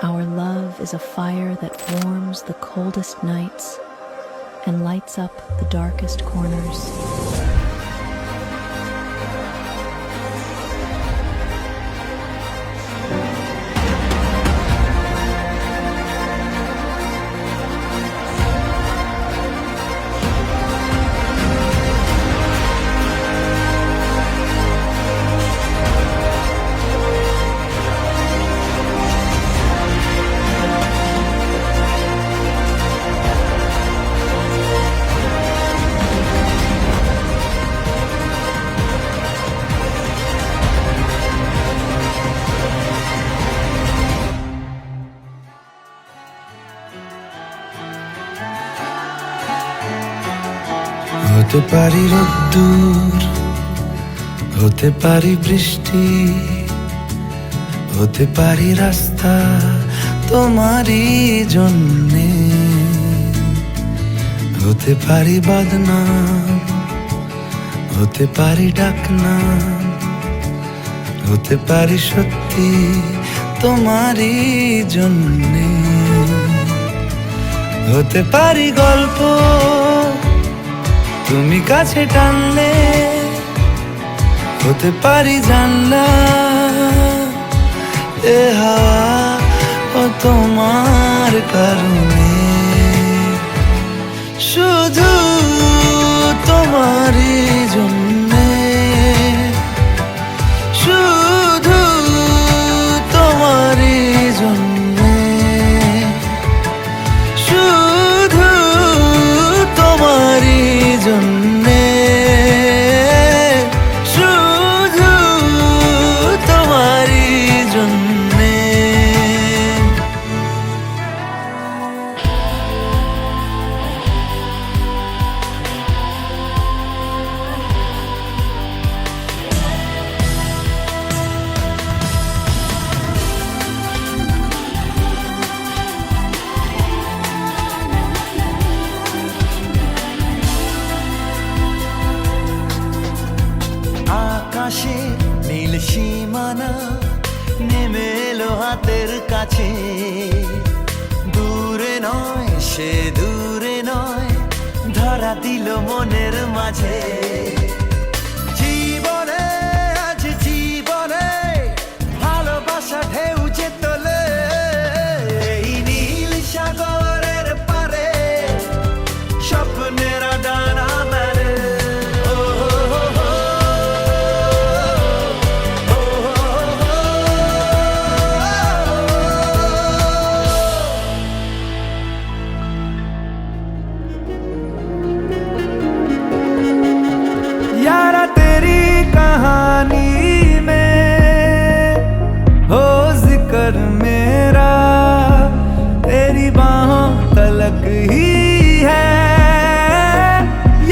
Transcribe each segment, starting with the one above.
Our love is a fire that warms the coldest nights and lights up the darkest corners. হতে পারি রোদ্দুর, হতে পারি বৃষ্টি, হতে পারি রাস্তা তোমারই জন্যে, হতে পারি বদনাম, হতে পারি ডাকনাম, হতে পারি সত্যি তোমারই জন্যে, হতে পারি গল্প তুমি কাছে টানলে, হতে পারি জানলা এ হাওয়া ও তোমার কারণে, শুধু তোমারই জন্যে, শুধু তোমারই জন্যে, শুধু তোমারই জন্যে, শুধু তোমারই জন্যে। আকাশে নীল সীমানা নেমে এলো হাতের কাছে, দূরে নয় সে দূরে নয়, ধরা দিল মনের মাঝে। জীবনে আজ জীবনে ভালোবাসা ঢেউ যে তোলে, এই নীল সাগরের পারে স্বপ্নেরা ডানা মেলে। यारा तेरी कहानी में हो जिक्र मेरा, तेरी बाहों तलक ही है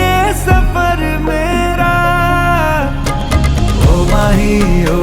ये सफर मेरा। ओ माही ओ